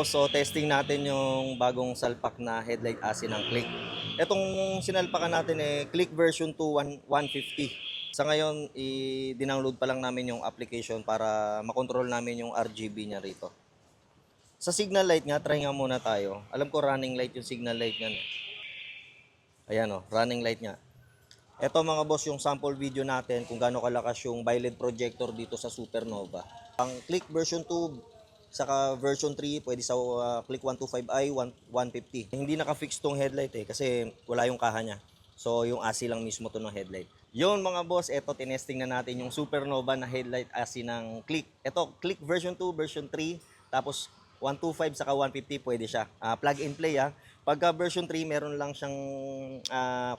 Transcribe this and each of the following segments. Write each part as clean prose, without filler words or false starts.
boss, so testing natin yung bagong salpak na headlight ASI ng Click. Itong sinalpakan natin Click version 2 150. Sa ngayon, i-download pa lang namin yung application para makontrol namin yung RGB niya rito. Sa signal light nga, try nga muna tayo. Alam ko running light yung signal light niya. Ayan o, running light niya. Ito mga boss, yung sample video natin kung gaano kalakas yung BiLED projector dito sa Supernova. Ang Click version 2 saka version 3 pwede sa Click 125i 150. Hindi naka-fix tong headlight kasi wala yung kaha niya. So yung ASI lang mismo to ng headlight. Yun mga boss, ito tinesting na natin yung Supernova na headlight ASI ng Click. Ito Click version 2, version 3, tapos 125 saka 150 pwede siya. Plug and play Pagka version 3 meron lang siyang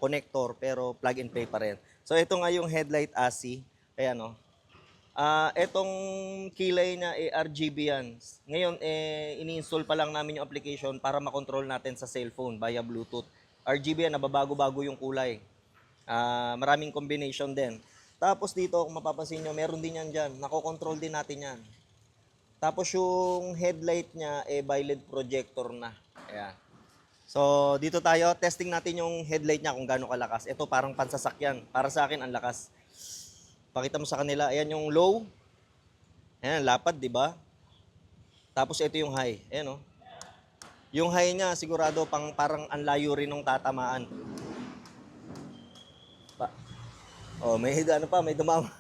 connector pero plug and play pa rin. So ito nga yung headlight ASI. Ayan o. Etong kilay na RGB yan. Ngayon, ini-install pa lang namin yung application para makontrol natin sa cellphone via Bluetooth. RGB yan, nababago-bago yung kulay. Maraming combination din. Tapos dito, kung mapapansin nyo, meron din yan dyan. Nakokontrol din natin yan. Tapos yung headlight niya, BiLED projector na. Ayan. So, dito tayo, testing natin yung headlight niya kung gaano kalakas. Ito parang pansasakyan. Para sa akin, ang lakas. Pakita mo sa kanila, ayan yung low. Ayan, lapad, di ba? Tapos ito yung high. Ayan, oh. Yung high niya, sigurado parang ang layo rin ng tatamaan. May may dumama.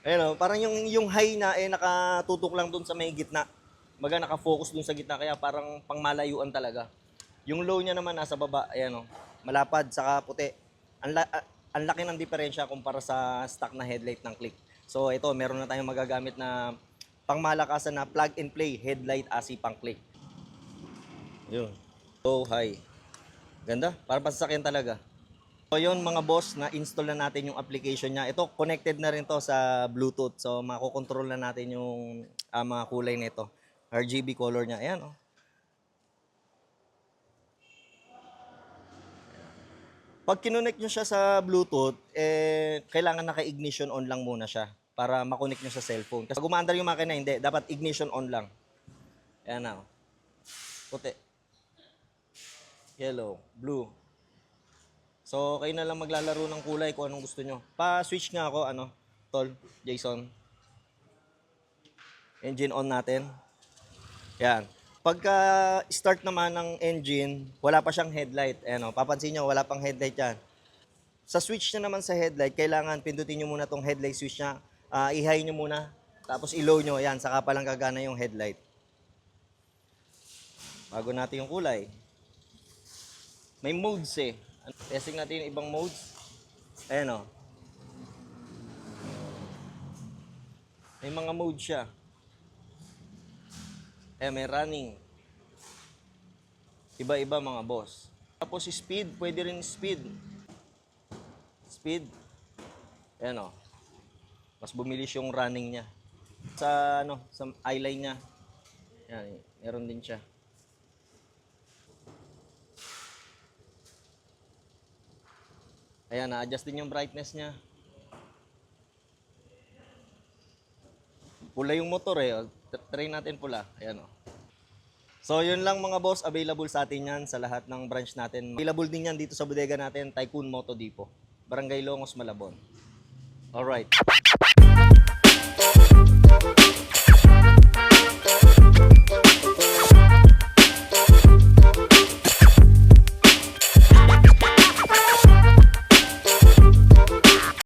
Ayan, oh, parang yung high na nakatutok lang dun sa may gitna. Baga nakafocus dun sa gitna, kaya parang pangmalayuan talaga. Yung low niya naman nasa baba, ayan, oh. Malapad, saka puti. Ang laki ng diferensya kumpara sa stock na headlight ng Click. So ito, meron na tayong magagamit na pangmalakasan na plug and play headlight ASI pang Click. Yun. Low, high. Ganda, para pasasakyan talaga. So yun mga boss, na-install na natin yung application niya. Ito, connected na rin to sa Bluetooth. So makokontrol na natin yung mga kulay nito. RGB color niya. Ayan, oh. Pag kinonect nyo siya sa Bluetooth, kailangan naka-ignition on lang muna siya para makonect nyo sa cellphone. Kasi pag umaandar yung makina, hindi. Dapat ignition on lang. Ayan na. Puti. Yellow. Blue. So, kayo na lang maglalaro ng kulay kung anong gusto nyo. Pa-switch nga ako, Tol, Jason. Engine on natin. Yan. Pagka start naman ng engine, wala pa siyang headlight. Ayan, papansin nyo, wala pang headlight yan. Sa switch na naman sa headlight, kailangan pindutin nyo muna tong headlight switch niya. I-high nyo muna, tapos i-low nyo. Ayan, saka pa lang gagana yung headlight. Bago natin yung kulay. May modes Testing natin yung ibang modes. Ayan, may mga modes siya. May running. Iba-iba mga boss. Tapos speed, pwede rin speed. Speed. Ayan, mas bumilis yung running niya. Sa sa eyeline niya. Ayan, meron din siya. Ayan, na-adjust din yung brightness niya. Pula yung motor Try natin pula. Ayan, So, yun lang mga boss. Available sa atin yan sa lahat ng branch natin. Available din yan dito sa bodega natin, Tycoon Moto Depot. Barangay Longos, Malabon. Alright.